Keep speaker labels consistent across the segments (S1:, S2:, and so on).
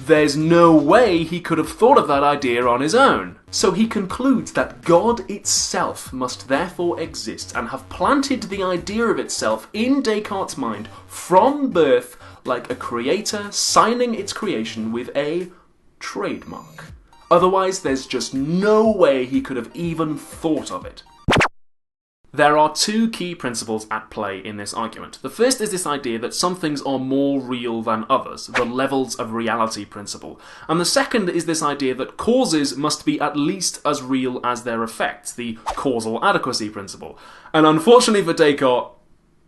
S1: there's no way he could have thought of that idea on his own. So he concludes that God itself must therefore exist and have planted the idea of itself in Descartes' mind from birth, like a creator signing its creation with a trademark. Otherwise, there's just no way he could have even thought of it. There are two key principles at play in this argument. The first is this idea that some things are more real than others, the levels of reality principle. And the second is this idea that causes must be at least as real as their effects, the causal adequacy principle. And unfortunately for Descartes,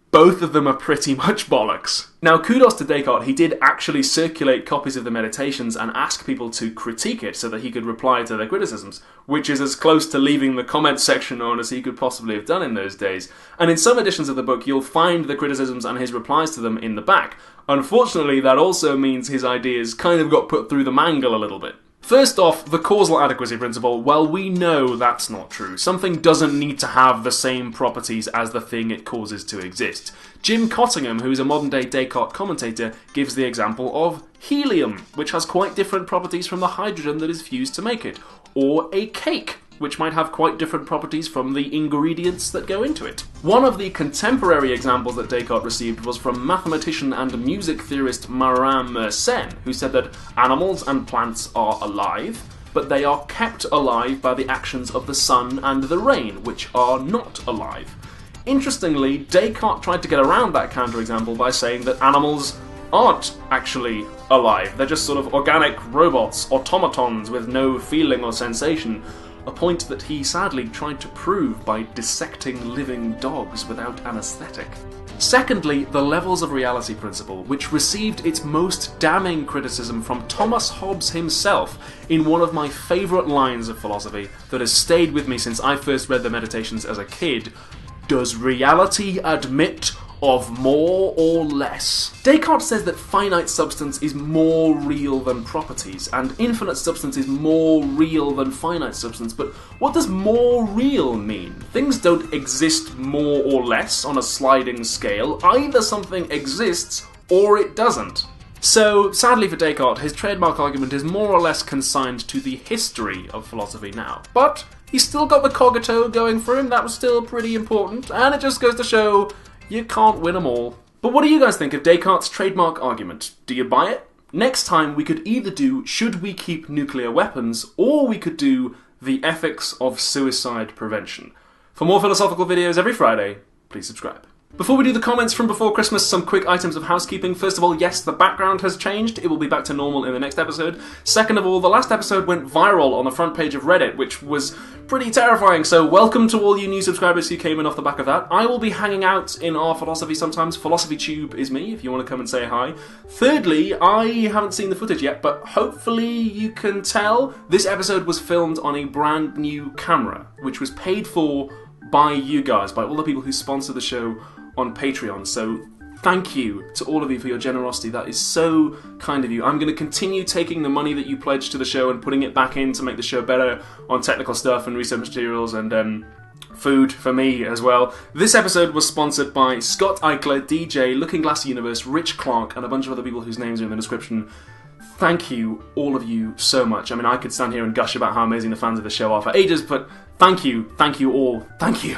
S1: both of them are pretty much bollocks. Now, kudos to Descartes, he did actually circulate copies of the Meditations and ask people to critique it so that he could reply to their criticisms, which is as close to leaving the comments section on as he could possibly have done in those days. And in some editions of the book, you'll find the criticisms and his replies to them in the back. Unfortunately, that also means his ideas kind of got put through the mangle a little bit. First off, the causal adequacy principle, well, we know that's not true. Something doesn't need to have the same properties as the thing it causes to exist. Jim Cottingham, who's a modern-day Descartes commentator, gives the example of helium, which has quite different properties from the hydrogen that is fused to make it, or a cake, which might have quite different properties from the ingredients that go into it. One of the contemporary examples that Descartes received was from mathematician and music theorist Marin Mersenne, who said that animals and plants are alive, but they are kept alive by the actions of the sun and the rain, which are not alive. Interestingly, Descartes tried to get around that counterexample by saying that animals aren't actually alive. They're just sort of organic robots, automatons with no feeling or sensation. A point that he sadly tried to prove by dissecting living dogs without anaesthetic. Secondly, the levels of reality principle, which received its most damning criticism from Thomas Hobbes himself in one of my favourite lines of philosophy that has stayed with me since I first read the Meditations as a kid. Does reality admit of more or less? Descartes says that finite substance is more real than properties, and infinite substance is more real than finite substance, but what does more real mean? Things don't exist more or less on a sliding scale. Either something exists or it doesn't. So, sadly for Descartes, his trademark argument is more or less consigned to the history of philosophy now. But he's still got the cogito going for him, that was still pretty important, and it just goes to show you can't win them all. But what do you guys think of Descartes' trademark argument? Do you buy it? Next time we could either do should we keep nuclear weapons, or we could do the ethics of suicide prevention. For more philosophical videos every Friday, please subscribe. Before we do the comments from before Christmas, some quick items of housekeeping. First of all, yes, the background has changed. It will be back to normal in the next episode. Second of all, the last episode went viral on the front page of Reddit, which was pretty terrifying, so welcome to all you new subscribers who came in off the back of that. I will be hanging out in our philosophy sometimes. PhilosophyTube is me, if you want to come and say hi. Thirdly, I haven't seen the footage yet, but hopefully you can tell this episode was filmed on a brand new camera, which was paid for by you guys, by all the people who sponsor the show on Patreon, so thank you to all of you for your generosity. That is so kind of you. I'm going to continue taking the money that you pledge to the show and putting it back in to make the show better on technical stuff and research materials and food for me as well. This episode was sponsored by Scott Eichler, DJ, Looking Glass Universe, Rich Clark, and a bunch of other people whose names are in the description. Thank you, all of you, so much. I mean, I could stand here and gush about how amazing the fans of the show are for ages, but thank you all, thank you.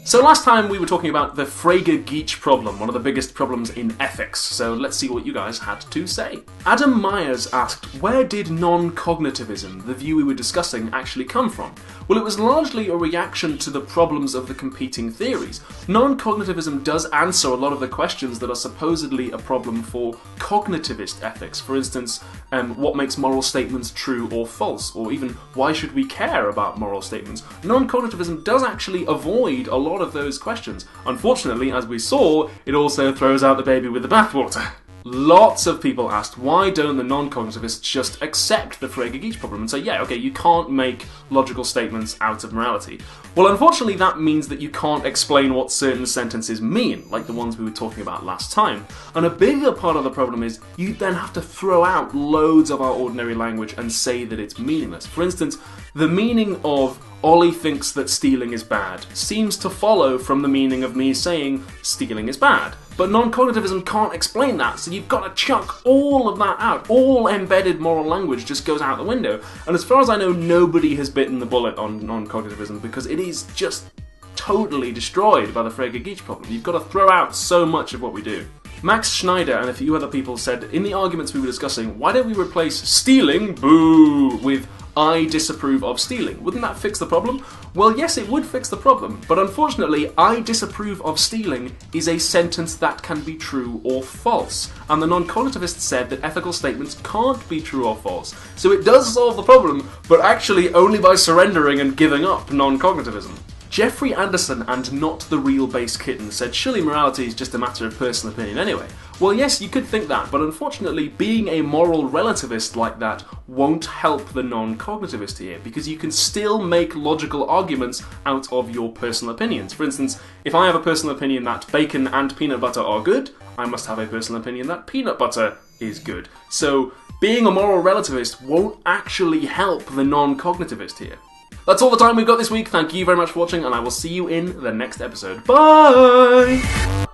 S1: So last time we were talking about the Frege-Geach problem, one of the biggest problems in ethics, so let's see what you guys had to say. Adam Myers asked, where did non-cognitivism, the view we were discussing, actually come from? Well, it was largely a reaction to the problems of the competing theories. Non-cognitivism does answer a lot of the questions that are supposedly a problem for cognitivist ethics. For instance, what makes moral statements true or false, or even why should we care about moral statements? Non-cognitivism does actually avoid a lot of those questions. Unfortunately, as we saw, it also throws out the baby with the bathwater. Lots of people asked, why don't the non-cognitivists just accept the Frege-Geach problem and say, yeah, okay, you can't make logical statements out of morality? Well, unfortunately, that means that you can't explain what certain sentences mean, like the ones we were talking about last time. And a bigger part of the problem is you then have to throw out loads of our ordinary language and say that it's meaningless. For instance, the meaning of Ollie thinks that stealing is bad seems to follow from the meaning of me saying stealing is bad. But non-cognitivism can't explain that, so you've got to chuck all of that out. All embedded moral language just goes out the window. And as far as I know, nobody has bitten the bullet on non-cognitivism because it is just totally destroyed by the Frege-Geach problem. You've got to throw out so much of what we do. Max Schneider and a few other people said, in the arguments we were discussing, why don't we replace stealing, boo, with I disapprove of stealing? Wouldn't that fix the problem? Well, yes, it would fix the problem, but unfortunately, I disapprove of stealing is a sentence that can be true or false, and the non-cognitivists said that ethical statements can't be true or false. So it does solve the problem, but actually only by surrendering and giving up non-cognitivism. Jeffrey Anderson and Not the Real Base Kitten said surely morality is just a matter of personal opinion anyway. Well, yes, you could think that, but unfortunately being a moral relativist like that won't help the non-cognitivist here, because you can still make logical arguments out of your personal opinions. For instance, if I have a personal opinion that bacon and peanut butter are good, I must have a personal opinion that peanut butter is good. So being a moral relativist won't actually help the non-cognitivist here. That's all the time we've got this week. Thank you very much for watching, and I will see you in the next episode. Bye!